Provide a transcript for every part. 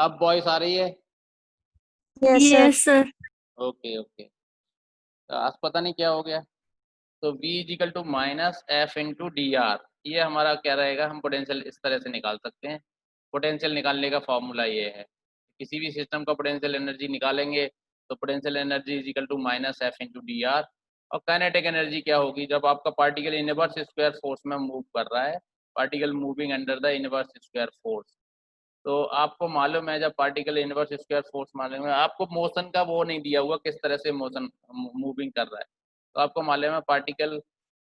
अब वॉइस आ रही है? Yes sir. Okay okay. तो आज पता नहीं क्या हो गया। तो V is equal to minus F into D R, ये हमारा क्या रहेगा, हम पोटेंशियल इस तरह से निकाल सकते हैं। पोटेंशियल निकालने का फॉर्मूला ये है, किसी भी सिस्टम का पोटेंशियल एनर्जी निकालेंगे तो potential energy is equal to minus F into D R. और काइनेटिक एनर्जी क्या होगी, जब आपका पार्टिकल इनवर्स स्क्वायर फोर्स में मूव कर रहा है, particle moving under the inverse square force. तो आपको मालूम है जब पार्टिकल इनवर्स स्क्वायर फोर्स मालूम है आपको, मोशन का वो नहीं दिया हुआ किस तरह से मोशन मूविंग कर रहा है। तो आपको मालूम है पार्टिकल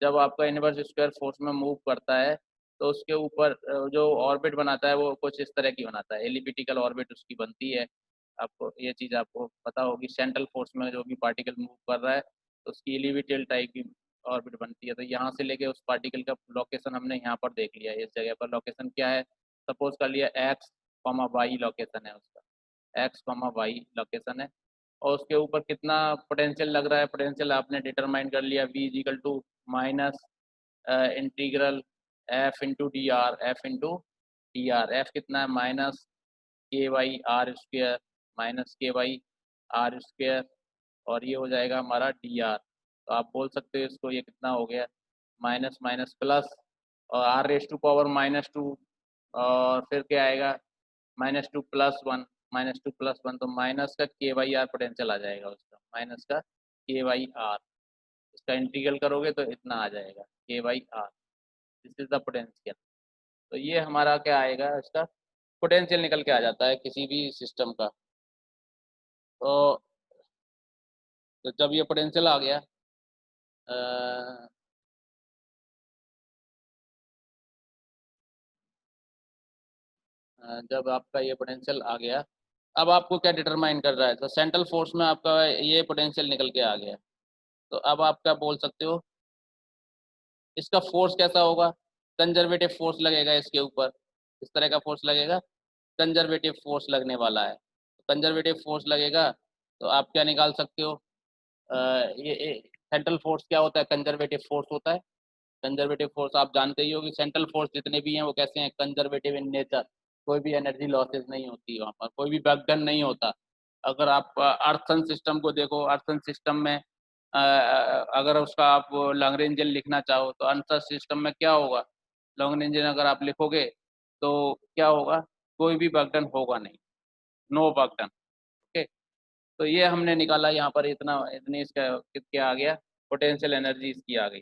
जब आपका इनवर्स स्क्वायर फोर्स में मूव करता है तो उसके ऊपर जो ऑर्बिट बनाता है वो कुछ इस तरह की बनाता है, एलिप्टिकल ऑर्बिट उसकी बनती है। आपको ये चीज़ आपको पता होगी, सेंट्रल फोर्स में जो भी पार्टिकल मूव कर रहा है तो उसकी एलिवेटेड टाइप की ऑर्बिट बनती है। तो यहाँ से लेके उस पार्टिकल का लोकेशन हमने यहाँ पर देख लिया है, इस जगह पर लोकेशन क्या है, सपोज कर लिया एक्स कॉमा वाई लोकेशन है उसका, एक्स कॉमा वाई लोकेशन है। और उसके ऊपर कितना पोटेंशियल लग रहा है, पोटेंशियल आपने डिटरमाइन कर लिया, V is equal to minus integral F into D R, F into D R. F कितना है, minus K by R square, minus K by R square. और ये हो जाएगा हमारा डी आर। तो आप बोल सकते हो इसको, ये कितना हो गया, माइनस माइनस प्लस, और R raise to power minus two, और फिर क्या आएगा, minus two plus one, minus two plus one, तो माइनस का के वाई आर पोटेंशियल आ जाएगा उसका, माइनस का के वाई आर। इसका इंटीग्रल करोगे तो इतना आ जाएगा K by R, this is the potential. तो ये हमारा क्या आएगा, इसका पोटेंशियल निकल के आ जाता है किसी भी सिस्टम का। तो, जब ये पोटेंशियल आ गया, जब आपका ये पोटेंशियल आ गया, अब आपको क्या डिटरमाइन कर रहा है, तो सेंट्रल फोर्स में आपका ये पोटेंशियल निकल के आ गया। तो अब आप क्या बोल सकते हो, इसका फोर्स कैसा होगा, कंजर्वेटिव फोर्स लगेगा इसके ऊपर, इस तरह का फोर्स लगेगा, कंजर्वेटिव फोर्स लगने वाला है। कंजर्वेटिव फोर्स लगेगा तो आप क्या निकाल सकते हो, ये सेंट्रल फोर्स क्या होता है, कंजर्वेटिव फोर्स होता है। कंजर्वेटिव फोर्स आप जानते ही हो कि सेंट्रल फोर्स जितने भी हैं वो कैसे हैं, कंजर्वेटिव इन नेचर। कोई भी एनर्जी लॉसेस नहीं होती वहाँ पर, कोई भी बैकडन नहीं होता। अगर आप अर्थन सिस्टम को देखो, अर्थन सिस्टम में अगर उसका आप लॉन्ग रेंजर लिखना चाहो तो अर्थन सिस्टम में क्या होगा, लॉन्ग रेंजर अगर आप लिखोगे तो क्या होगा, कोई भी बैकडन होगा नहीं, नो बैकडन। ओके। तो ये हमने निकाला यहाँ पर, इतना इतनी इसका क्या आ गया, पोटेंशियल एनर्जी इसकी आ गई।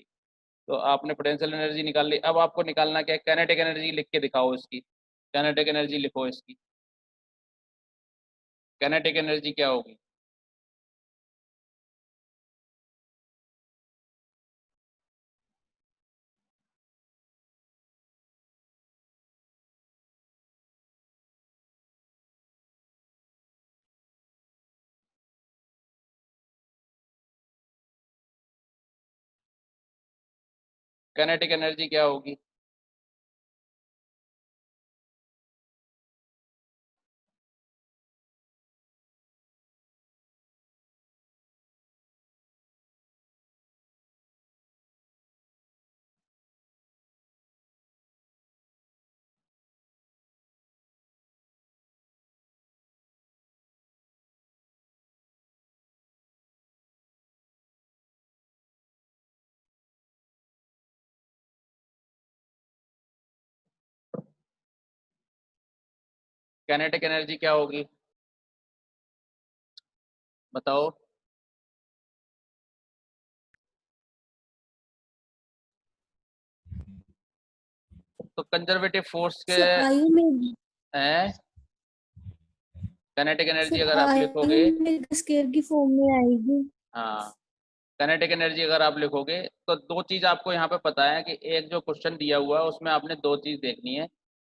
तो आपने पोटेंशियल एनर्जी निकाल ली, अब आपको निकालना क्या है, काइनेटिक एनर्जी लिख के दिखाओ इसकी। काइनेटिक एनर्जी लिखो इसकी, काइनेटिक एनर्जी क्या होगी। काइनेटिक एनर्जी क्या होगी, काइनेटिक एनर्जी क्या होगी, बताओ। तो कंजर्वेटिव फोर्स के सर आयु में हैं, काइनेटिक एनर्जी सर अगर आप आयु लिखोगे, में स्केयर की फॉर्म में आएगी। हाँ, काइनेटिक एनर्जी अगर आप लिखोगे तो दो चीज आपको यहाँ पे पता है कि एक जो क्वेश्चन दिया हुआ है उसमें आपने दो चीज देखनी है।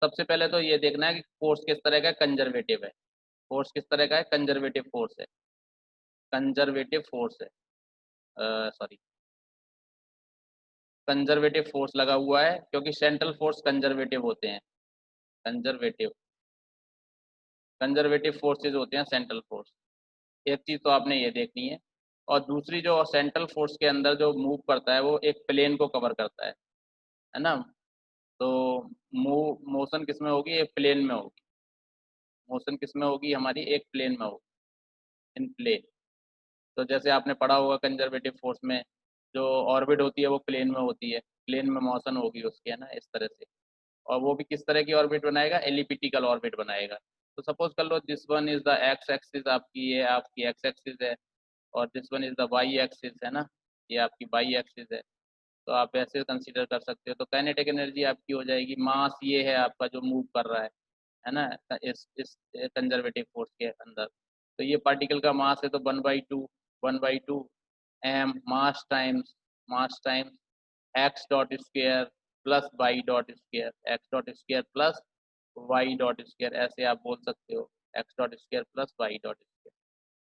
सबसे पहले तो ये देखना है कि फोर्स किस तरह का कंजर्वेटिव है, फोर्स किस तरह का है, कंजर्वेटिव फोर्स है, कंजर्वेटिव फोर्स है, सॉरी, कंजर्वेटिव फोर्स लगा हुआ है, क्योंकि सेंट्रल फोर्स कंजर्वेटिव होते हैं, कंजर्वेटिव, कंजर्वेटिव फोर्सेज होते हैं सेंट्रल फोर्स। एक चीज़ तो आपने ये देखनी है। और दूसरी, जो सेंट्रल फोर्स के अंदर जो मूव करता है वो एक प्लेन को कवर करता है ना। तो मूव मोशन किस में होगी, एक प्लेन में होगी। मोशन किस में होगी हमारी, एक प्लेन में होगी, इन प्लेन। तो जैसे आपने पढ़ा होगा कंजर्वेटिव फोर्स में जो ऑर्बिट होती है वो प्लेन में होती है, प्लेन में मोशन होगी उसके, है ना, इस तरह से। और वो भी किस तरह की ऑर्बिट बनाएगा, एलिप्टिकल ऑर्बिट बनाएगा। तो सपोज कर लो this one is the x axis, आपकी ये आपकी एक्स एक्सिस है, और this one is the y axis, है ना, ये आपकी वाई एक्सिस है। तो आप ऐसे कंसीडर कर सकते हो। तो काइनेटिक एनर्जी आपकी हो जाएगी, मास ये है आपका जो मूव कर रहा है ना, इस कंजर्वेटिव फोर्स के अंदर। तो ये पार्टिकल का मास है, तो 1/2 M mass times x dot square plus Y dot square, X dot square plus Y dot square, ऐसे आप बोल सकते हो, X dot square plus Y dot square.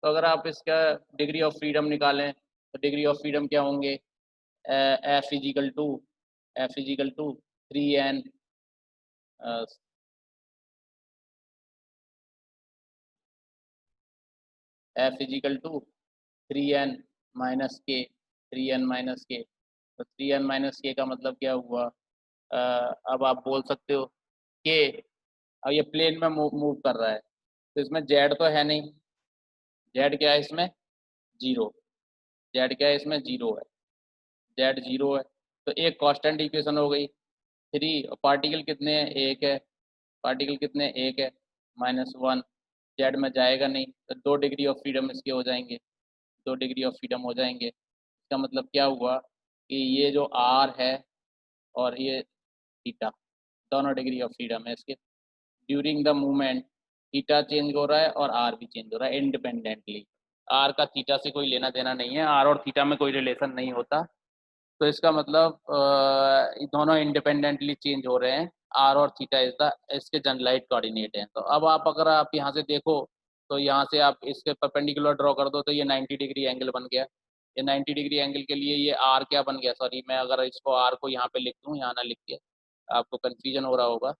तो अगर आप इसका डिग्री ऑफ फ्रीडम निकालें तो डिग्री ऑफ फ्रीडम क्या होंगे, F is equal to 3n F = 3n - k, 3n - k। तो 3n - k का मतलब क्या हुआ, अब आप बोल सकते हो k, अब ये प्लेन में मूव कर रहा है, तो इसमें जेड तो है नहीं, जेड क्या है इसमें, जीरो, जेड क्या है इसमें, जीरो है, जेड जीरो है। तो एक कांस्टेंट इक्वेशन हो गई, 3, और पार्टिकल कितने हैं, एक है, पार्टिकल कितने, एक है, -1, जेड में जाएगा नहीं, तो 2 डिग्री ऑफ फ्रीडम इसके हो जाएंगे, 2 डिग्री ऑफ फ्रीडम हो जाएंगे। इसका मतलब क्या हुआ कि ये जो आर है और ये थीटा, दोनों डिग्री ऑफ फ्रीडम है इसके। During the movement theta change हो रहा है और आर भी चेंज हो रहा है इंडिपेंडेंटली। आर का थीटा से कोई लेना देना नहीं है, आर और थीटा में कोई रिलेशन नहीं होता। तो इसका मतलब दोनों इंडिपेंडेंटली चेंज हो रहे हैं, आर और थीटा इज द इसके जनरलाइज कोऑर्डिनेट हैं। तो अब आप अगर आप यहाँ से देखो तो यहाँ से आप इसके परपेंडिकुलर ड्रॉ कर दो तो ये 90 डिग्री एंगल बन गया। ये 90 डिग्री एंगल के लिए ये आर क्या बन गया, सॉरी मैं अगर इसको आर को यहाँ पे लिख दूँ, यहाँ ना लिख के आपको कन्फ्यूजन हो रहा होगा,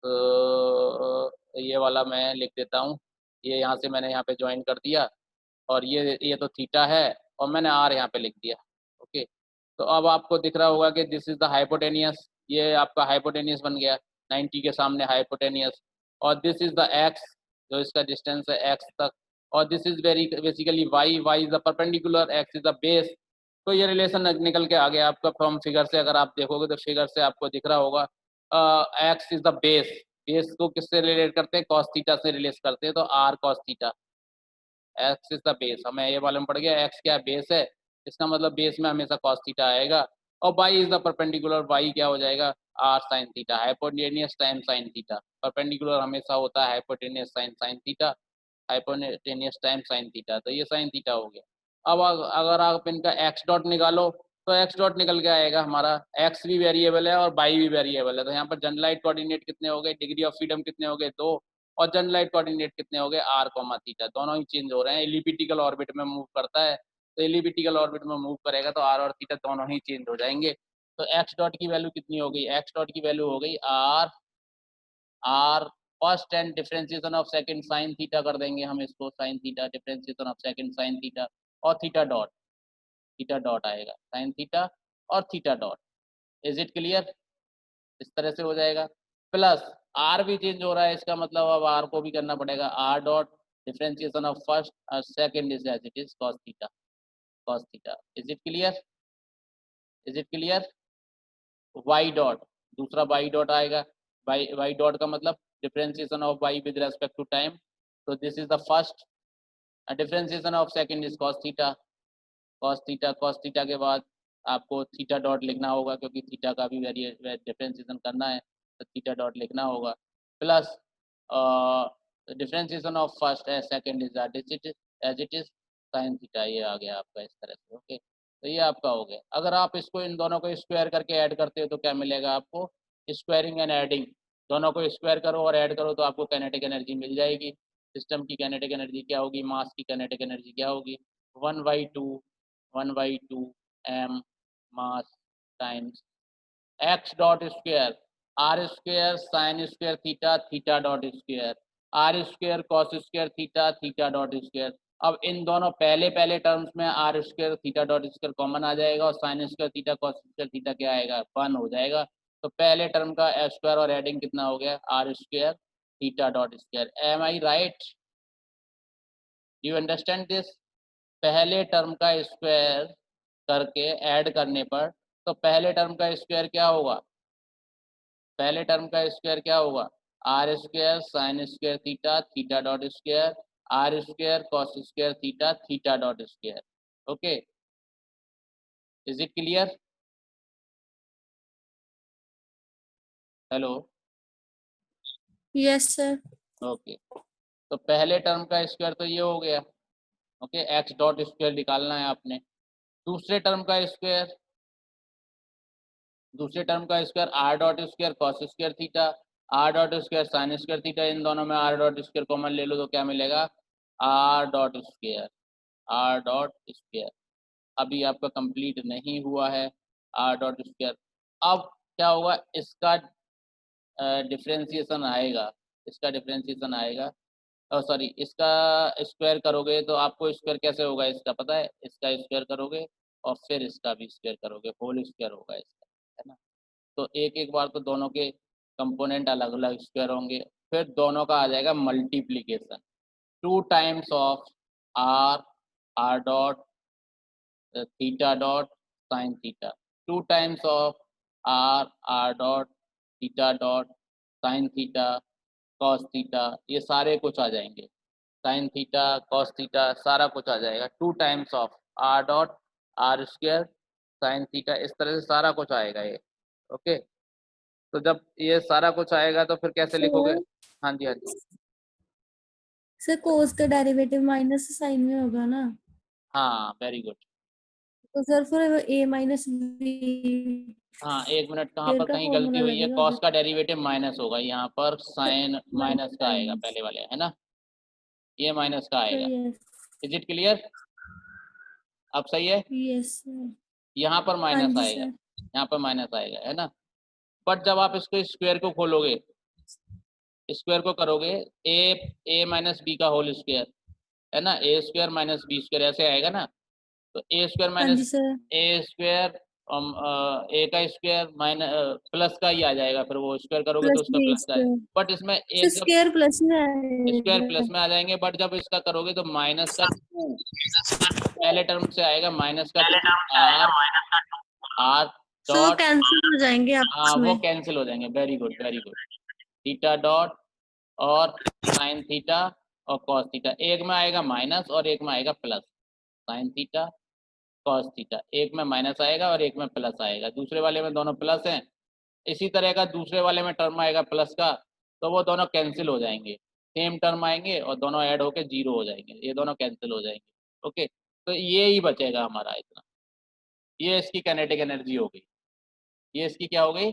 तो ये वाला मैं लिख देता हूँ। ये यहाँ से मैंने यहाँ पे ज्वाइन कर दिया, और ये तो थीटा है और मैंने आर यहाँ पे लिख दिया। ओके, तो अब आपको दिख रहा होगा कि दिस इज द हाइपोटेनियस, ये आपका हाइपोटेनियस बन गया 90 के सामने हाइपोटेनियस, और दिस इज द एक्स जो इसका डिस्टेंस है एक्स तक, और this is very basically Y, Y is the perpendicular, X is the base. तो ये रिलेशन निकल के आ गया आपका फ्रॉम फिगर से, अगर आप देखोगे तो फिगर से आपको दिख रहा होगा x is the base, base को किससे रिलेट करते हैं, कॉस थीटा से रिलेट करते हैं, तो R cos theta, X is the base, हमें ये मालूम पड़ गया एक्स क्या बेस है, इसका मतलब बेस में हमेशा कॉस थीटा आएगा, और Y is the perpendicular, Y क्या हो जाएगा, R sine theta, hypotenuse time sine theta, perpendicular हमेशा होता है hypotenuse sine sine theta, hypotenuse time sine theta, तो ये साइन थीटा हो गया। अब अगर आप इनका एक्स डॉट निकालो तो एक्स डॉट निकल के आएगा हमारा, एक्स भी वेरिएबल है और वाई भी वेरिएबल है, तो यहाँ पर जनरलाइज कोऑर्डिनेट कितने हो गए, डिग्री ऑफ फ्रीडम कितने हो गए, 2, और जनरलाइज कोऑर्डिनेट कितने हो गए, आर कॉमा थीटा, दोनों ही चेंज हो रहे हैं, एलिप्टिकल ऑर्बिट में मूव करता है, तो एलिप्टिकल ऑर्बिट में मूव करेगा तो आर और थीटा दोनों ही चेंज हो जाएंगे। तो एक्स डॉट की वैल्यू कितनी हो गई, एक्स डॉट की वैल्यू हो गई R first and differentiation of second sine theta कर देंगे हम इसको, sine theta differentiation of second sine theta, और थीटा डॉट आएगा साइन थीटा और theta dot. Is it clear, इस तरह से हो जाएगा। प्लस आर भी चेंज हो रहा है, इसका मतलब अब आर को भी करना पड़ेगा, r dot differentiation of first और second is as it is cos theta. Is it clear, is it clear. Y dot, दूसरा वाई डॉट आएगा, वाई डॉट का मतलब differentiation of y with respect to time, तो this is the first, differentiation of second is cos theta के बाद आपको theta dot लिखना होगा क्योंकि थीटा का भी डिफरेंशिएशन करना है, तो थीटा डॉट लिखना होगा, प्लस डिफरेंशिएशन ऑफ फर्स्ट है second is as it is sine theta, ये आ गया आपका इस तरह से। ओके, तो ये आपका हो गया। अगर आप इसको इन दोनों को स्क्वायर करके ऐड करते हो तो क्या मिलेगा आपको, स्क्वायरिंग एंड एडिंग, दोनों को स्क्वायर करो और ऐड करो तो आपको काइनेटिक एनर्जी मिल जाएगी। सिस्टम की काइनेटिक एनर्जी क्या होगी, मास की काइनेटिक एनर्जी क्या होगी, 1/2 M mass times x dot square, are square sine square theta, theta dot square, are square cos square theta, theta dot square. अब इन दोनों पहले पहले टर्म्स में r square theta dot square common आ जाएगा और sine square theta cos square theta क्या आएगा, 1 हो जाएगा। तो पहले टर्म का स्क्वायर और एडिंग कितना हो गया, R square theta dot square. Am I right? You understand this? पहले टर्म का स्क्वायर करके ऐड करने पर, तो पहले टर्म का स्क्वायर क्या होगा? पहले टर्म का स्क्वायर क्या होगा? R square sine square theta, theta dot square, are square cos square theta, theta dot square. Okay, is it clear? Hello, yes sir. Okay. तो पहले टर्म का स्क्वायर तो ये हो गया। ओके, एक्स डॉट स्क्वायर निकालना है आपने। दूसरे टर्म का स्क्वायर, दूसरे टर्म का square r dot square cos square theta, r dot square sine square theta. इन दोनों में आर डॉट स्क्वायर कॉमन ले लो तो क्या मिलेगा? Are dot square, r dot square. अभी आपका कंप्लीट नहीं हुआ है आर डॉट स्क्वायर। अब क्या होगा? इसका डिफ्रेंसिएशन आएगा, इसका डिफ्रेंसिएशन आएगा, सॉरी, इसका स्क्वायर करोगे तो आपको स्क्वायर कैसे होगा इसका पता है? इसका स्क्वायर करोगे और फिर इसका भी स्क्वायर करोगे, होल स्क्वायर होगा इसका, है ना? तो एक एक बार तो दोनों के कंपोनेंट अलग अलग स्क्वायर होंगे, फिर दोनों का आ जाएगा multiplication. 2 times of R, R dot theta dot sine theta, 2 times of R, R dot theta dot sine theta cos theta, ये सारे कुछ आ जाएंगे। साइन थीटा कॉस थीटा सारा कुछ आ जाएगा। 2 times of R dot are square sine theta, इस तरह से सारा कुछ आएगा ये। ओके, तो जब ये सारा कुछ आएगा तो फिर कैसे लिखोगे? सर, हाँ जी, हाँ जी। सर कोस का डेरिवेटिव माइनस साइन में होगा ना? हाँ, वेरी गुड। तो सर फिर ए माइनस बी हाँ, एक मिनट, कहाँ स्क्वायर पर का कहीं गलती फॉर्मूला हुई है? लगेगा कॉस फिर। का डेरिवेटिव माइनस होगा, यहाँ पर साइन माइनस का आएगा माइनस। पहले वाले, है ना? ये माइनस का सर आएगा। यस। Is it clear? अब सही है? Yes sir. यहाँ पर हाँ माइनस जी आएगा, सर। यहाँ पर माइनस आएगा, है ना? बट जब आप इसको स्क्वायर को खोलोगे, स्क्वायर को करोगे, ए माइनस बी का होल स्क्वायर, है ना? ए स्क्वायर माइनस बी स्क्वायर ऐसे आएगा ना? तो ए स्क्वायर हाँ जी माइनस सर। ए स्क्वायर, ए का स्क्वायर माइनस प्लस का ही आ जाएगा, फिर वो स्क्वायर करोगे तो प्लस उसका बी प्लस का आएगा। स्क्वायर। बट इसमें सर एक जब स्क्वायर प्लस में स्क्वायर आएगा। प्लस में आ जाएंगे, बट जब इसका करोगे तो माइनस का 2, पहले टर्म से आएगा माइनस का 2 आर, आर सो वो डॉट, कैंसिल हो जाएंगे आपस हाँ वो में। कैंसिल हो जाएंगे। Very good, very good. Theta dot और साइन थीटा और कॉस थीटा, एक में आएगा माइनस और एक में आएगा plus. Sign theta cos theta, एक में माइनस आएगा और एक में प्लस आएगा, दूसरे वाले में दोनों प्लस हैं। इसी तरह का दूसरे वाले में टर्म आएगा प्लस का, तो वो दोनों कैंसिल हो जाएंगे, सेम टर्म आएंगे और दोनों ऐड होके 0 हो जाएंगे, ये दोनों कैंसिल हो जाएंगे। ओके, तो ये ही बचेगा हमारा इतना। ये इसकी काइनेटिक एनर्जी हो गई, ये इसकी क्या हो गई?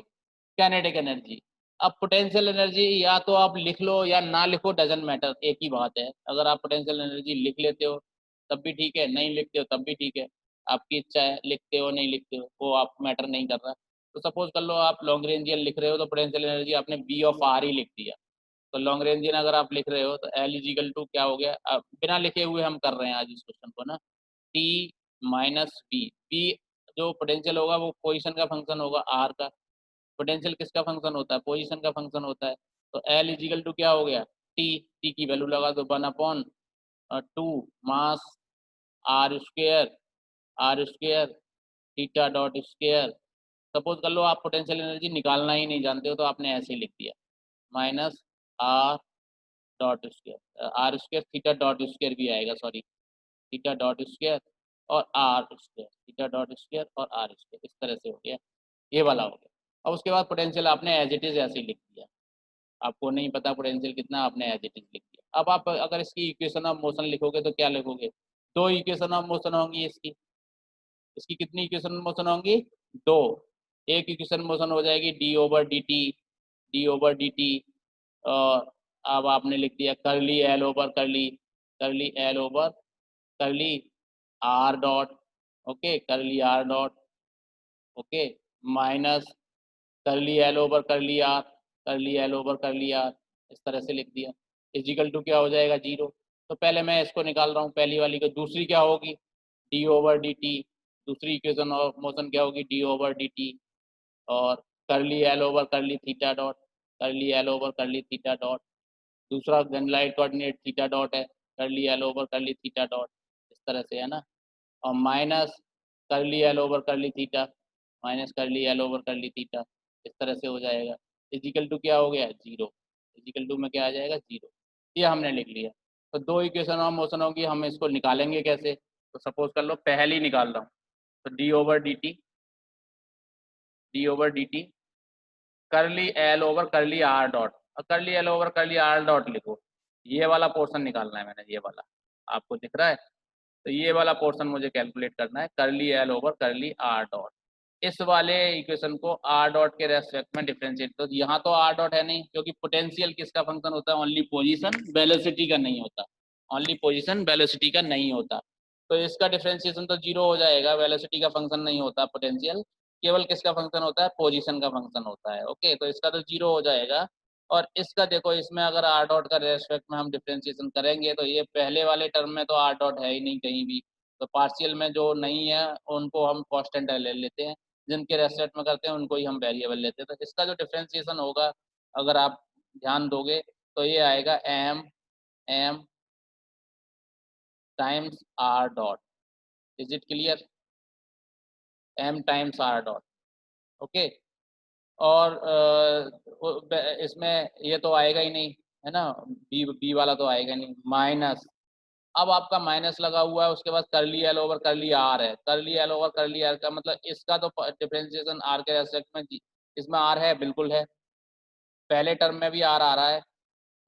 Kinetic energy. अब पोटेंशियल एनर्जी या तो आप लिख लो या ना लिखो, डजंट मैटर, एक ही बात है। अगर आप पोटेंशियल एनर्जी लिख लेते हो तब भी ठीक है, नहीं लिखते हो तब भी ठीक है, आपकी इच्छा है, लिखते हो नहीं लिखते हो वो आप मैटर नहीं कर रहा। तो सपोज कर लो आप लॉन्ग रेंजियन लिख रहे हो तो पोटेंशियल एनर्जी आपने बी ऑफ आर ही लिख दिया। तो लॉन्ग रेंजियन अगर आप लिख रहे हो तो एल इजिकल टू क्या हो गया? बिना लिखे हुए हम कर रहे हैं आज इस क्वेश्चन को ना, टी माइनस बी। बी जो पोटेंशियल होगा वो पोजिशन का फंक्शन होगा आर का। पोटेंशियल किसका फंक्शन होता है? पोजीशन का फंक्शन होता है। तो एल इजिकल टू क्या हो गया? टी, टी की वैल्यू लगा दो 1/2 mass r square, are square theta dot square. Suppose कर लो आप पोटेंशियल एनर्जी निकालना ही नहीं जानते हो तो आपने ऐसे ही लिख दिया, minus R dot square, are square theta dot square भी आएगा, सॉरी, थीटा डॉट स्क्वायर और R square, theta dot square और आर स्क्वायर, इस तरह से हो गया, ये वाला हो गया। और उसके बाद पोटेंशियल आपने एज इट इज ऐसे ही लिख दिया, आपको नहीं पता पोटेंशियल कितना, आपने एज इट इज लिख दिया। अब आप अगर इसकी इक्वेशन ऑफ मोशन लिखोगे तो क्या लिखोगे? दो इक्वेशन ऑफ मोशन होंगी इसकी। इसकी कितनी इक्वेशन ऑफ मोशन होंगी? दो। एक इक्वेशन मोशन हो जाएगी D over d t, d over d t. और अब आपने लिख दिया करली L over curly, curly L over curly r dot, okay, curly r dot, okay, minus curly L over curly r, curly L over curly r, इस तरह से लिख दिया। इजिकल टू क्या हो जाएगा? 0। तो पहले मैं इसको निकाल रहा हूँ पहली वाली को, दूसरी क्या होगी? डी ओवर डी टी, दूसरी इक्वेशन ऑफ मोशन क्या होगी? डी ओवर डी टी और curly L over curly theta dot, curly L over curly theta dot, दूसरा जनरलाइज कोऑर्डिनेट थीटा डॉट है, curly L over curly theta dot, इस तरह से है ना। और minus curly L over curly theta, minus curly L over curly theta, इस तरह से हो जाएगा। इजिकल टू क्या हो गया, जीरो। इजिकल टू में क्या आ जाएगा, जीरो। ये हमने लिख लिया। तो दो इक्वेशन ऑफ मोशन होगी, हम इसको निकालेंगे कैसे। तो सपोज कर लो पहली निकाल रहा हूँ, तो d over d t, d over d t curly L over curly r dot, और curly L over curly r dot लिखो। ये वाला पोर्शन निकालना है मैंने, ये वाला आपको दिख रहा है। तो ये वाला पोर्शन मुझे कैलकुलेट करना है, करली L over curly r dot. इस वाले इक्वेशन को आर डॉट के रेस्पेक्ट में डिफरेंशिएट, तो यहाँ तो आर डॉट है नहीं, क्योंकि पोटेंशियल किसका फंक्शन होता है, ओनली पोजीशन, वेलोसिटी का नहीं होता, ओनली पोजीशन वेलोसिटी का नहीं होता। तो इसका डिफरेंशिएशन तो जीरो हो जाएगा, वेलोसिटी का फंक्शन नहीं होता पोटेंशियल, केवल किसका फंक्शन होता है, पोजीशन का फंक्शन होता है। ओके, तो इसका तो जीरो हो जाएगा। और इसका देखो, इसमें अगर आर डॉट का रेस्पेक्ट में हम डिफरेंशिएशन करेंगे, तो ये पहले वाले टर्म में तो आर डॉट है ही नहीं कहीं भी, तो पार्शियल में जो नहीं है उनको हम कांस्टेंट ले लेते हैं, जिनके रेस्पेक्ट में करते हैं उनको ही हम वेरिएबल लेते हैं। तो इसका जो डिफरेंशिएशन होगा, अगर आप ध्यान दोगे, तो ये आएगा M M times R dot. Is it clear, M times R dot. Okay, और इसमें ये तो आएगा ही नहीं, है ना, बी बी वाला तो आएगा नहीं, माइनस। अब आपका माइनस लगा हुआ है, उसके बाद करली एल ओवर करली आर है, करली एल ओवर करली आर का मतलब इसका तो डिफरेंशिएशन आर के रेस्पेक्ट में, इसमें आर है, बिल्कुल है, पहले टर्म में भी आर आ रहा है,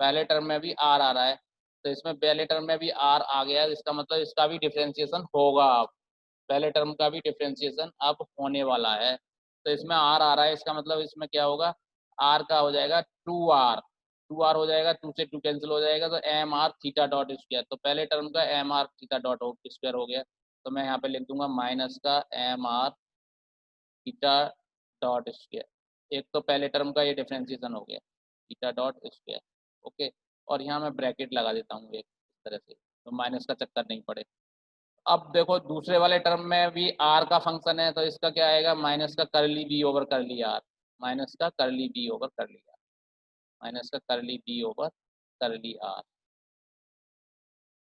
पहले टर्म में भी आर आ रहा है, तो इसमें पहले टर्म में भी आर आ गया, इसका मतलब इसका भी डिफरेंशिएशन होगा अब, पहले टर्म का भी डिफरेंशिएशन अब होने वाला है। तो इसमें आर आ रहा है, इसका मतलब इसमें क्या होगा, आर का हो जाएगा टू आर, टू आर हो जाएगा, टू से टू कैंसिल हो जाएगा, तो M R theta dot square, तो पहले टर्म का M R theta dot square हो गया। तो मैं यहाँ पे लिख दूंगा माइनस का M R theta dot square. एक तो पहले टर्म का ये डिफरेंशिएशन हो गया, थीटा डॉट स्क्वायर। ओके, और यहाँ मैं ब्रैकेट लगा देता हूँ एक, इस तरह से, तो माइनस का चक्कर नहीं पड़े। अब देखो दूसरे वाले टर्म में भी आर का फंक्शन है, तो इसका क्या आएगा, माइनस का curly B over curly R, minus का curly B over curly R, minus का curly B over curly are,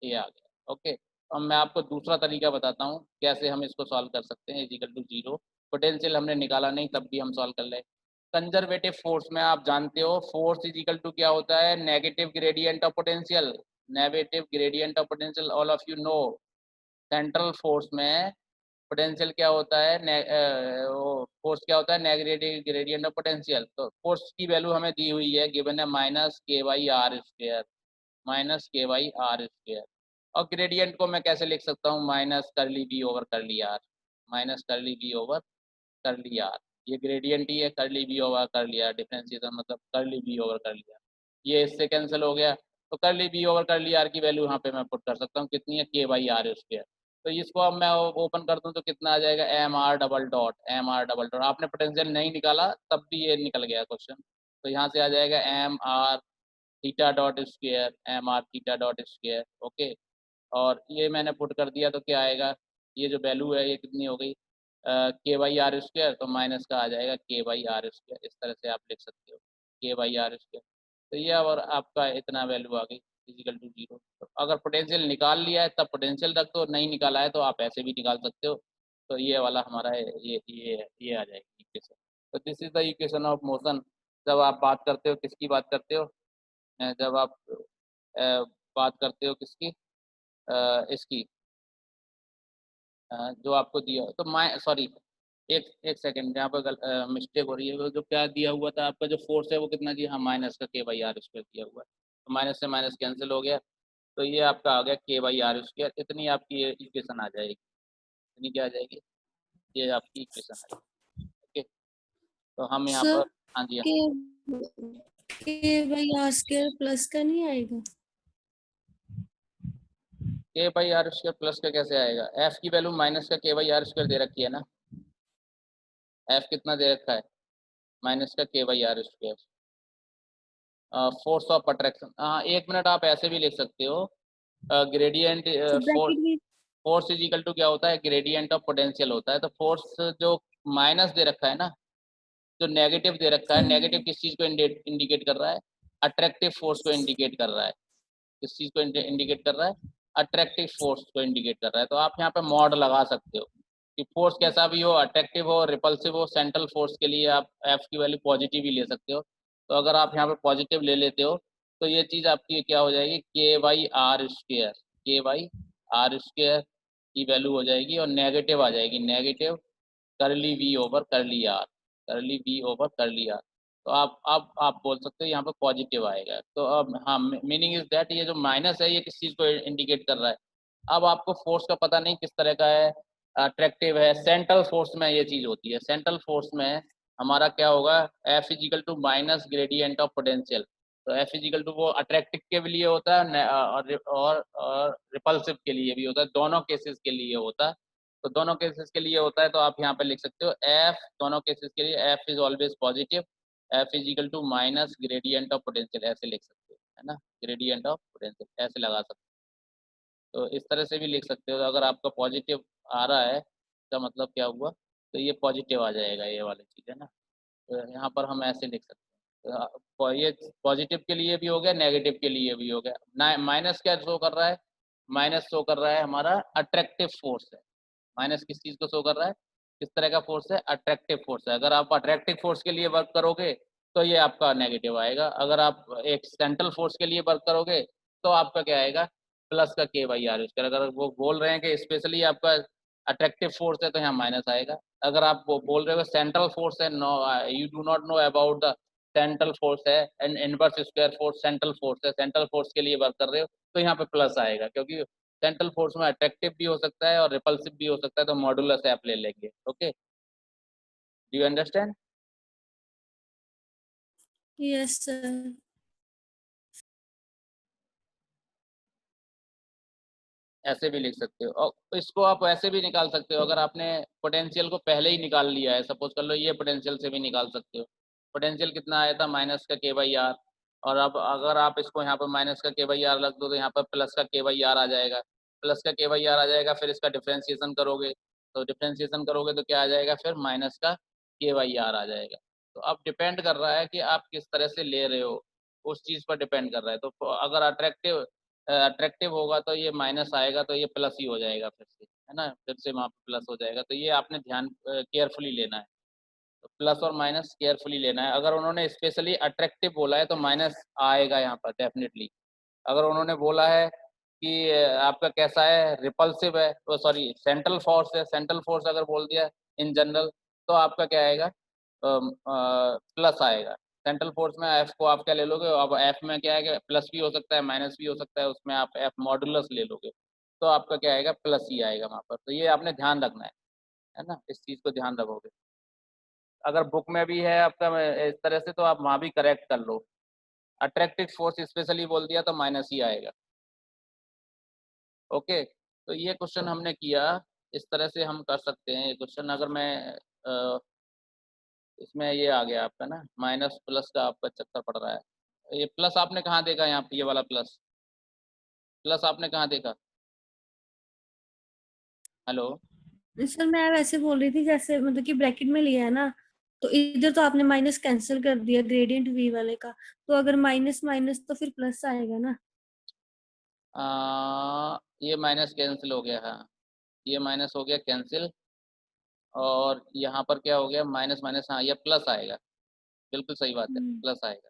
ये आ गया। ओके, अब मैं आपको दूसरा तरीका बताता हूँ कैसे हम इसको सॉल्व कर सकते हैं। इजिकल टू जीरो, पोटेंशियल हमने निकाला नहीं, तब भी हम सॉल्व कर ले। कंजर्वेटिव फोर्स में आप जानते हो, फोर्स इजिकल टू क्या होता है, negative gradient of potential, negative gradient of potential, all of you know. Central force में पोटेंशियल क्या होता है, फोर्स क्या होता है, नेगेटिव ग्रेडियंट ऑफ पोटेंशियल। तो फोर्स की वैल्यू हमें दी हुई है, गिवन है minus K by R square, minus K by R square. और ग्रेडियंट को मैं कैसे लिख सकता हूँ, minus curly B over curly R, minus curly B over curly are, ये ग्रेडियंट ही है, curly B over curly R, differentiation मतलब curly B over curly are, ये इससे कैंसिल हो गया। तो करली बी ओवर करली आर की वैल्यू यहाँ पे मैं पुट कर सकता हूँ, कितनी है, के बाई आर स्क्वायर। तो इसको अब मैं ओपन कर दूँ तो कितना आ जाएगा, M R double dot, M R double dot, आपने पोटेंशियल नहीं निकाला तब भी ये निकल गया क्वेश्चन। तो यहाँ से आ जाएगा M R theta dot square, M R theta dot square. Okay, और ये मैंने पुट कर दिया तो क्या आएगा, ये जो वैल्यू है ये कितनी हो गई, के बाई आर स्क्वायर, तो माइनस का आ जाएगा के बाई आर स्क्वायर, इस तरह से आप लिख सकते हो, के बाई आर स्क्वायर। तो ये और आपका इतना वैल्यू आ गई, फिजिकल टू जीरो। तो अगर पोटेंशियल निकाल लिया है तब पोटेंशियल रख दो, नहीं निकाला है तो आप ऐसे भी निकाल सकते हो। तो ये वाला हमारा है, ये आ जाएगी इक्वेशन। तो this is the equation of motion. जब आप बात करते हो, किसकी बात करते हो, जब आप बात करते हो किसकी, इसकी, जो आपको दिया, तो मैं सॉरी, एक एक सेकंड, यहाँ पर मिस्टेक हो रही है। वो जो क्या दिया हुआ था आपका, जो फोर्स है वो कितना दिया, हाँ माइनस का के बाई आर स्क्वायर दिया हुआ है, तो माइनस से माइनस कैंसिल हो गया, तो ये आपका आ गया के बाई आर स्क्वायर। इतनी आपकी ये इक्वेशन आ जाएगी, इतनी क्या आ जाएगी, ये आपकी इक्वेशन आ जाएगी। ओके, तो हम यहाँ सर पर, हाँ जी, के के बाई आर स्क्वायर प्लस का नहीं आएगा? के बाई आर स्क्वायर प्लस का कैसे आएगा, एफ की वैल्यू माइनस का के बाई आर स्क्वायर दे रखी है ना, एफ कितना दे रखा है, माइनस का K by R square. Force of attraction, हाँ एक मिनट, आप ऐसे भी लिख सकते हो, ग्रेडियंट तो ब्रैकेट में फोर्स इज इक्वल टू क्या होता है, ग्रेडियंट ऑफ पोटेंशियल होता है। तो फोर्स जो माइनस दे रखा है ना, जो नेगेटिव दे रखा है, नेगेटिव किस चीज़ को इंडिकेट कर रहा है, अट्रैक्टिव फोर्स को इंडिकेट कर रहा है। किस चीज को इंडिकेट कर रहा है? अट्रैक्टिव फोर्स को इंडिकेट कर रहा है। तो आप यहाँ पे मॉड लगा सकते हो कि फोर्स कैसा भी हो, अट्रैक्टिव हो, रिपल्सिव हो, सेंट्रल फोर्स के लिए आप एफ की वैल्यू पॉजिटिव ही ले सकते हो। तो अगर आप यहाँ पे पॉजिटिव ले लेते हो तो ये चीज आपकी क्या हो जाएगी, के बाई आर की वैल्यू हो जाएगी और नेगेटिव आ जाएगी, नेगेटिव करली वी ओवर करली आर, करली वी ओवर करली आर। तो आप बोल सकते हो यहाँ पे पॉजिटिव आएगा। तो अब हाँ, मीनिंग इज दैट ये जो माइनस है ये किस चीज को इंडिकेट कर रहा है? अब आपको फोर्स का पता नहीं किस तरह का है, अट्रैक्टिव है। सेंट्रल फोर्स में ये चीज होती है। सेंट्रल फोर्स में हमारा क्या होगा, F is equal to minus gradient of potential. तो एफ इजिकल टू वो अट्रैक्टिव के लिए होता है और रिपल्सिव के लिए भी होता है, दोनों केसेस के लिए होता है। तो दोनों केसेस के लिए होता है तो आप यहाँ पे लिख सकते हो एफ, दोनों केसेस के लिए F is always positive, F is equal to minus gradient of potential, ऐसे लिख सकते हो, है ना, ग्रेडियंट ऑफ पोटेंशियल ऐसे लगा सकते हो। तो इस तरह से भी लिख सकते हो। अगर आपका पॉजिटिव आ रहा है इसका मतलब क्या हुआ, तो ये पॉजिटिव आ जाएगा, ये वाली चीज़ है ना। तो यहाँ पर हम ऐसे लिख सकते हैं। तो ये पॉजिटिव के लिए भी हो गया, नेगेटिव के लिए भी हो गया। माइनस क्या शो कर रहा है? माइनस शो कर रहा है हमारा अट्रैक्टिव फोर्स है। माइनस किस चीज़ को शो कर रहा है? किस तरह का फोर्स है? अट्रैक्टिव फोर्स है। अगर आप अट्रैक्टिव फोर्स के लिए वर्क करोगे तो ये आपका नेगेटिव आएगा। अगर आप एक सेंट्रल फोर्स के लिए वर्क करोगे तो आपका क्या आएगा? प्लस का के बाई आर स्क्वायर। अगर वो बोल रहे हैं कि स्पेशली आपका अट्रैक्टिव फोर्स है तो यहाँ माइनस आएगा। अगर आप वो बोल रहे हो सेंट्रल फोर्स है, know you do not know about the central force है and inverse square force central force है, सेंट्रल फोर्स के लिए वर्क कर रहे हो तो यहाँ पे प्लस आएगा, क्योंकि सेंट्रल फोर्स में अट्रैक्टिव भी हो सकता है और रिपल्सिव भी हो सकता है। तो मॉडुलस आप ले लेंगे। Okay, do you understand? Yes sir. ऐसे भी लिख सकते हो और इसको आप ऐसे भी निकाल सकते हो। अगर आपने पोटेंशियल को पहले ही निकाल लिया है, सपोज कर लो, ये पोटेंशियल से भी निकाल सकते हो। पोटेंशियल कितना आया था? माइनस का के बाई आर। और अब अगर आप इसको यहाँ पर माइनस का के बाई आर रख दो तो यहाँ पर प्लस का के बाई आर आ जाएगा, प्लस का के बाई आर आ जाएगा। फिर इसका डिफ्रेंशिएशन करोगे तो डिफ्रेंशिएशन करोगे तो क्या आ जाएगा? फिर माइनस का के बाई आर आ जाएगा। तो अब डिपेंड कर रहा है कि आप किस तरह से ले रहे हो, उस चीज़ पर डिपेंड कर रहा है। तो अगर अट्रैक्टिव होगा तो ये माइनस आएगा तो ये प्लस ही हो जाएगा फिर से, है ना, फिर से वहाँ पे प्लस हो जाएगा। तो ये आपने ध्यान केयरफुली लेना है। तो प्लस और माइनस केयरफुली लेना है। अगर उन्होंने स्पेशली अट्रैक्टिव बोला है तो माइनस आएगा यहाँ पर डेफिनेटली। अगर उन्होंने बोला है कि आपका कैसा है, रिपल्सिव है, तो सॉरी सेंट्रल फोर्स है, सेंट्रल फोर्स अगर बोल दिया इन जनरल तो आपका क्या आएगा? प्लस आएगा। सेंट्रल फोर्स में एफ को आप क्या ले लोगे? अब एफ में क्या है कि प्लस भी हो सकता है माइनस भी हो सकता है, उसमें आप एफ मॉडुलस ले लोगे तो आपका क्या आएगा? प्लस ही आएगा वहाँ पर। तो ये आपने ध्यान रखना है ना, इस चीज़ को ध्यान रखोगे। अगर बुक में भी है आपका इस तरह से तो आप वहाँ भी करेक्ट कर लो। अट्रैक्टिव फोर्स स्पेशली बोल दिया तो माइनस ही आएगा। ओके, तो ये क्वेश्चन हमने किया। इस तरह से हम कर सकते हैं ये क्वेश्चन। अगर मैं इसमें ये आ गया आपका ना, माइनस प्लस का आपका चक्कर पड़ रहा है। ये प्लस आपने कहाँ देखा? यहाँ पे ये वाला प्लस, प्लस आपने कहाँ देखा? हेलो। सर मैं वैसे बोल रही थी जैसे मतलब कि ब्रैकेट में लिया है ना, तो इधर तो आपने माइनस कैंसिल कर दिया ग्रेडियंट वी वाले का, तो अगर माइनस माइनस तो फिर प्लस आएगा ना। ये माइनस कैंसिल हो गया, हाँ ये माइनस हो गया कैंसिल। और यहाँ पर क्या हो गया? माइनस माइनस, हाँ ये प्लस आएगा। बिल्कुल सही बात है, हम्म। प्लस आएगा।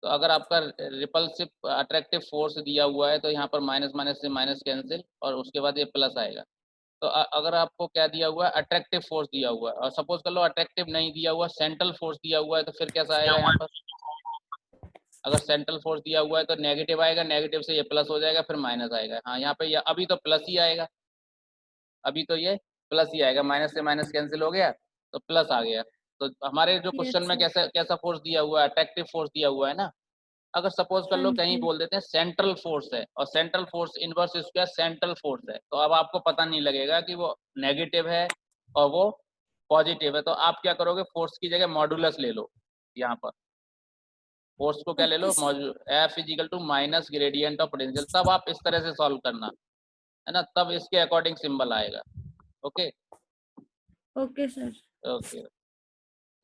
तो अगर आपका रिपल्सिव अट्रैक्टिव फोर्स दिया हुआ है तो यहाँ पर माइनस माइनस से माइनस कैंसिल और उसके बाद ये प्लस आएगा। तो अगर आपको क्या दिया हुआ है? अट्रैक्टिव फोर्स दिया हुआ है, और सपोज कर लो अट्रैक्टिव नहीं दिया हुआ, सेंट्रल फोर्स दिया हुआ है, तो फिर कैसा आएगा यहाँ पर? अगर सेंट्रल फोर्स दिया हुआ है तो नेगेटिव आएगा, नेगेटिव से ये प्लस हो जाएगा, फिर माइनस आएगा। हाँ यहाँ पे अभी तो प्लस ही आएगा, अभी तो ये प्लस ही आएगा। माइनस से माइनस कैंसिल हो गया तो प्लस आ गया। तो हमारे जो क्वेश्चन यस में सर। कैसा कैसा फोर्स दिया हुआ है? अट्रैक्टिव फोर्स दिया हुआ है ना। अगर सपोज कर हाँ लो कहीं जी। बोल देते हैं सेंट्रल फोर्स है, और central force inverse square central force है, तो अब आपको पता नहीं लगेगा कि वो नेगेटिव है और वो पॉजिटिव है। तो आप क्या करोगे? फोर्स की जगह मॉडुलस ले लो। यहाँ पर फोर्स को क्या ले लो? Okay sir. F is equal to minus gradient of potential. तब आप इस तरह से सॉल्व करना, है ना, तब इसके अकॉर्डिंग सिंबल आएगा। Okay. Okay sir. Okay.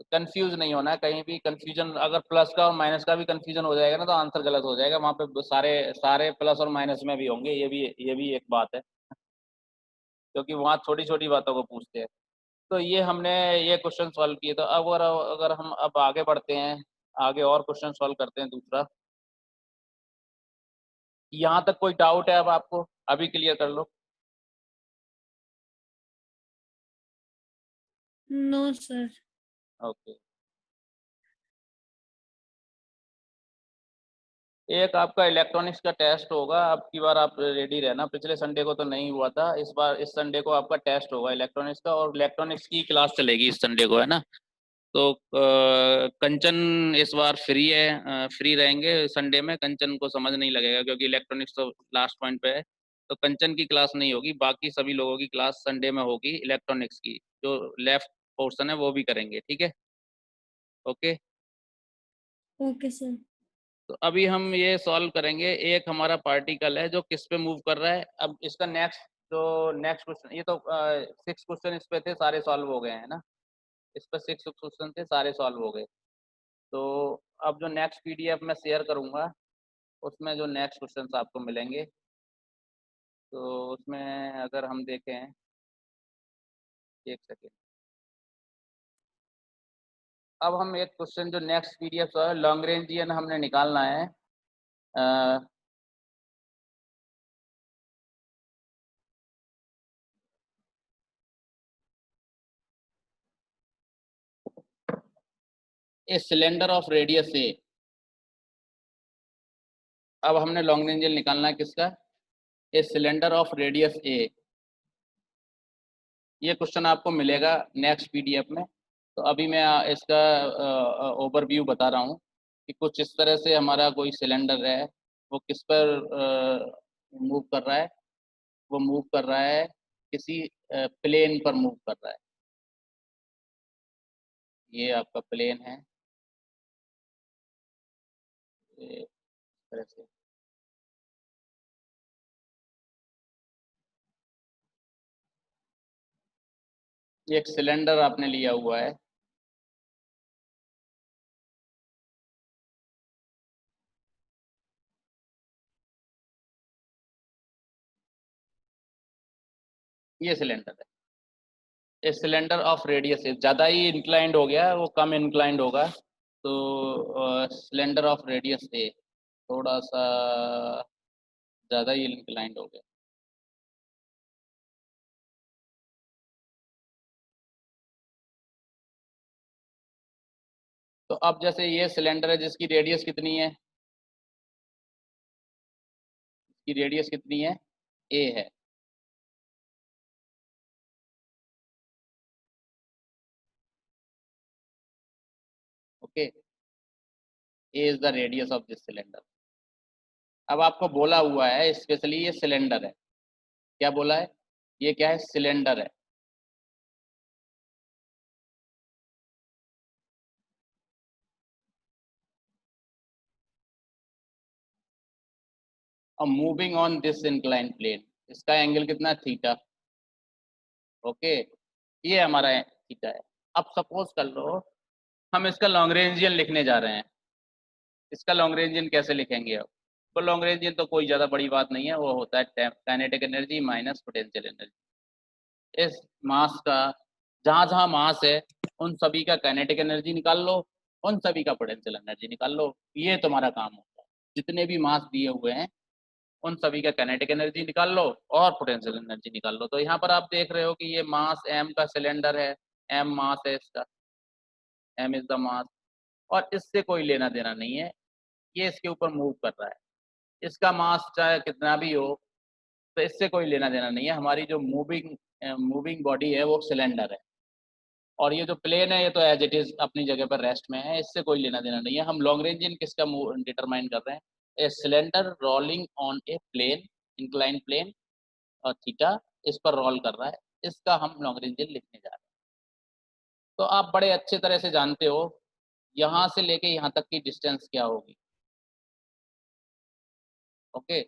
Confuse नहीं होना है कहीं भी। कंफ्यूजन अगर प्लस का और माइनस का भी कंफ्यूजन हो जाएगा ना तो आंसर गलत हो जाएगा। वहाँ पे सारे सारे प्लस और माइनस में भी होंगे, ये भी एक बात है, क्योंकि वहाँ छोटी छोटी बातों को पूछते हैं। तो ये हमने ये क्वेश्चन सॉल्व किए। तो अब अगर अगर हम अब आगे बढ़ते हैं, आगे और क्वेश्चन सॉल्व करते हैं दूसरा। यहाँ तक कोई डाउट है अब आपको? अभी क्लियर कर लो। No sir. ओके। एक आपका इलेक्ट्रॉनिक्स का टेस्ट होगा, अब की बार आप रेडी रहना। पिछले संडे को तो नहीं हुआ था, इस बार इस संडे को आपका टेस्ट होगा इलेक्ट्रॉनिक्स का, और इलेक्ट्रॉनिक्स की क्लास चलेगी इस संडे को, है ना। तो कंचन इस बार फ्री है, फ्री रहेंगे संडे में। कंचन को समझ नहीं लगेगा क्योंकि इलेक्ट्रॉनिक्स तो लास्ट पॉइंट पे है। तो कंचन की क्लास नहीं होगी, बाकी सभी लोगों की क्लास संडे में होगी। इलेक्ट्रॉनिक्स की जो लेफ्ट पोर्शन है वो भी करेंगे, ठीक है। ओके। Okay sir. तो अभी हम ये सॉल्व करेंगे। एक हमारा पार्टिकल है जो किस पे मूव कर रहा है। अब इसका नेक्स्ट क्वेश्चन, ये तो 6 क्वेश्चन इस पे थे, सारे सॉल्व हो गए हैं ना। इस पर 6 क्वेश्चन थे, सारे सॉल्व हो गए। तो अब जो नेक्स्ट पीडीएफ मैं शेयर करूंगा उसमें जो नेक्स्ट क्वेश्चन आपको मिलेंगे, तो उसमें अगर हम देखें, एक सेकेंड। अब हम एक क्वेश्चन जो नेक्स्ट पीडीएफ है, लॉन्ग्रेंजियन हमने निकालना है। ए सिलेंडर ऑफ रेडियस ए। अब हमने लॉन्ग्रेंजियन निकालना है किसका? ए सिलेंडर ऑफ रेडियस ए। ये क्वेश्चन आपको मिलेगा नेक्स्ट पीडीएफ में। तो अभी मैं इसका ओवरव्यू बता रहा हूँ कि कुछ इस तरह से हमारा कोई सिलेंडर है, वो किस पर मूव कर रहा है। वो मूव कर रहा है किसी प्लेन पर मूव कर रहा है। ये आपका प्लेन है, ये इस तरह से। ये एक सिलेंडर आपने लिया हुआ है, ये सिलेंडर है। ये सिलेंडर ऑफ रेडियस है, ज़्यादा ही इंक्लाइंड हो गया, वो कम इंक्लाइंड होगा। तो सिलेंडर ऑफ रेडियस ए थोड़ा सा ज़्यादा ही इंक्लाइंड हो गया। तो अब जैसे ये सिलेंडर है जिसकी रेडियस कितनी है, इसकी रेडियस कितनी है? ए है। Okay, A is the radius of this cylinder. अब आपको बोला हुआ है स्पेशली ये सिलेंडर है। क्या बोला है? ये क्या है? सिलेंडर है। और moving on this incline plane, इसका एंगल कितना है? थीटा। ओके, ये हमारा थीटा है। अब सपोज कर लो हम इसका लॉन्ग्रेंजियन लिखने जा रहे हैं। इसका लॉन्ग्रेंजियन कैसे लिखेंगे? अब तो लॉन्ग्रेंजियन तो कोई ज़्यादा बड़ी बात नहीं है, वो होता है kinetic energy minus potential energy. इस मास का जहाँ जहाँ मास है उन सभी का काइनेटिक एनर्जी निकाल लो, उन सभी का पोटेंशियल एनर्जी निकाल लो। ये तुम्हारा काम होता है। जितने भी मास दिए हुए हैं उन सभी का काइनेटिक एनर्जी निकाल लो और पोटेंशियल एनर्जी निकाल लो। तो यहाँ पर आप देख रहे हो कि ये मास एम का सिलेंडर है, एम मास है इसका, एम इज द मास। और इससे कोई लेना देना नहीं है, ये इसके ऊपर मूव कर रहा है। इसका मास चाहे कितना भी हो, तो इससे कोई लेना देना नहीं है। हमारी जो मूविंग मूविंग बॉडी है वो सिलेंडर है, और ये जो प्लेन है ये तो एज इट इज अपनी जगह पर रेस्ट में है, इससे कोई लेना देना नहीं है। हम लॉन्ग रेंज इन किसका डिटरमाइन कर रहे हैं? A cylinder rolling on a plane, incline plane, और थीटा इस पर रोल कर रहा है, इसका हम लॉन्ग रेंज इन लिखने जा रहे हैं। तो आप बड़े अच्छे तरह से जानते हो यहाँ से लेके यहाँ तक की डिस्टेंस क्या होगी। ओके,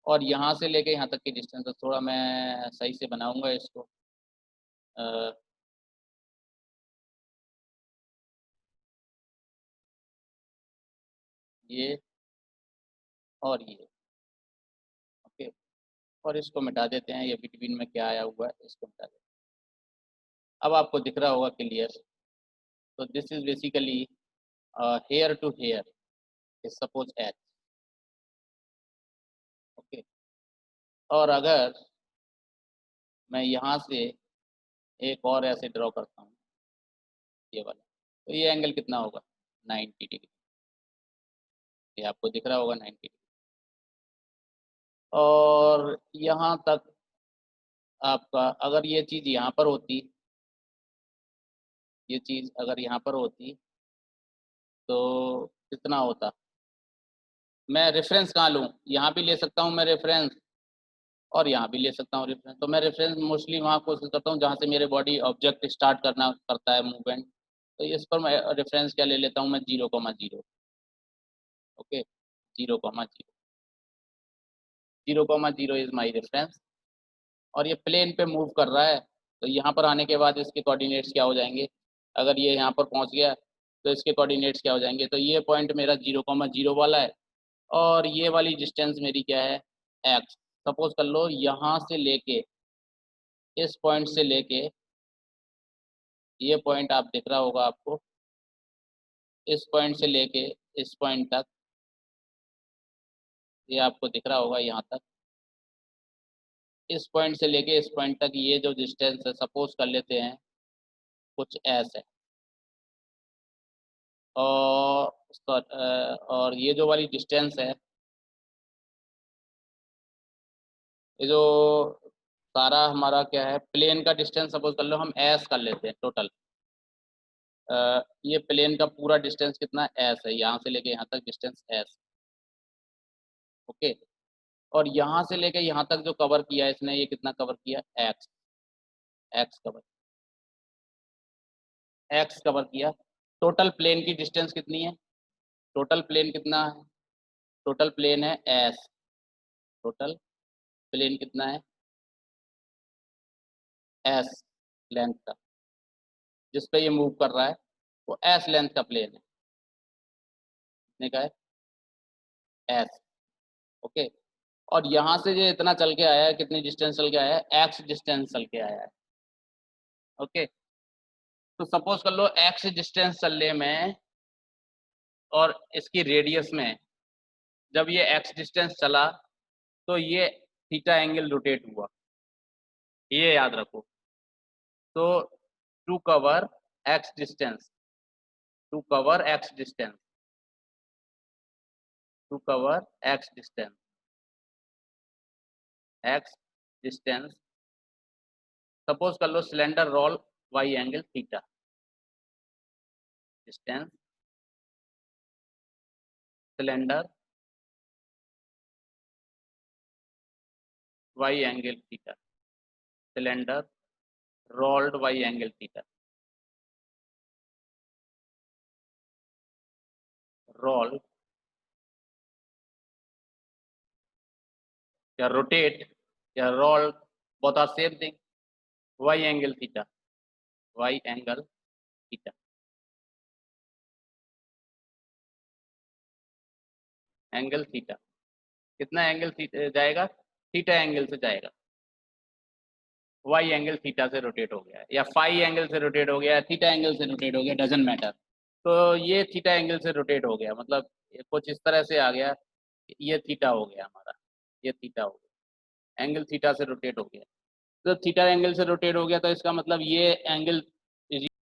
और यहाँ से लेके यहाँ तक की डिस्टेंस, तो थोड़ा मैं सही से बनाऊंगा इसको। ये और ये। ओके, और इसको मिटा देते हैं, ये बिटवीन में क्या आया हुआ है इसको मिटा देते हैं। अब आपको दिख रहा होगा क्लियर। तो this is basically here to here is suppose H. Okay, और अगर मैं यहाँ से एक और ऐसे ड्रॉ करता हूँ ये वाला, तो ये एंगल कितना होगा 90 डिग्री। ये आपको दिख रहा होगा 90 डिग्री। और यहाँ तक आपका अगर ये चीज़ यहाँ पर होती, ये चीज़ अगर यहाँ पर होती तो कितना होता। मैं रेफरेंस कहाँ लूँ, यहाँ भी ले सकता हूँ मैं रेफरेंस और यहाँ भी ले सकता हूँ रेफरेंस। तो मैं रेफरेंस मोस्टली वहाँ कोशिश करता हूँ जहाँ से मेरे बॉडी ऑब्जेक्ट स्टार्ट करता है मूवमेंट। तो इस पर मैं रेफरेंस क्या ले लेता हूँ मैं 0,0। Okay, 0,0, 0,0 is my reference. और ये प्लेन पे मूव कर रहा है, तो यहाँ पर आने के बाद इसके कोऑर्डिनेट्स क्या हो जाएंगे। अगर ये यहाँ पर पहुँच गया तो इसके कोऑर्डिनेट्स क्या हो जाएंगे। तो ये पॉइंट मेरा 0,0 वाला है और ये वाली डिस्टेंस मेरी क्या है एक्स। सपोज कर लो यहाँ से लेके इस पॉइंट से लेके ये पॉइंट आप दिख रहा होगा आपको, इस पॉइंट से लेके इस पॉइंट तक, ये आपको दिख रहा होगा यहाँ तक, इस पॉइंट से लेके इस पॉइंट तक ये जो डिस्टेंस है सपोज कर लेते हैं कुछ एस है। और ये जो वाली डिस्टेंस है, ये जो सारा हमारा क्या है प्लेन का डिस्टेंस सपोज कर लो हम एस कर लेते हैं टोटल। ये प्लेन का पूरा डिस्टेंस कितना एस है, यहाँ से लेके यहाँ तक डिस्टेंस एस। ओके, और यहाँ से लेके यहाँ तक जो कवर किया है इसने, ये कितना कवर किया एक्स। एक्स कवर किया। टोटल प्लेन की डिस्टेंस कितनी है, टोटल प्लेन कितना है, टोटल प्लेन है एस। टोटल प्लेन कितना है एस लेंथ का, जिस पे ये मूव कर रहा है वो एस लेंथ का प्लेन है। कितने का है एस। ओके, और यहाँ से जो इतना चल के आया है, कितनी डिस्टेंस चल के आया है एक्स डिस्टेंस चल के आया है। ओके, तो सपोज कर लो एक्स डिस्टेंस चलने में और इसकी रेडियस में, जब ये एक्स डिस्टेंस चला तो ये थीटा एंगल रोटेट हुआ, ये याद रखो। तो to cover x distance, to cover x distance, to cover x distance, x distance, suppose कर लो cylinder roll by angle theta, distance cylinder by angle theta, cylinder rolled by angle theta, roll या rotate या roll, both are same thing. By angle theta, by angle theta, angle theta कितना angle जाएगा theta angle से जाएगा। By angle theta से rotate हो गया या फाई एंगल से रोटेट हो गया, थीटा एंगल से रोटेट हो गया, डजंट मैटर। तो ये थीटा एंगल से रोटेट हो गया, मतलब कुछ इस तरह से आ गया, ये थीटा हो गया हमारा, ये थीटा हो गया, एंगल थीटा से रोटेट हो गया। तो थीटा एंगल से रोटेट हो गया तो इसका मतलब ये एंगल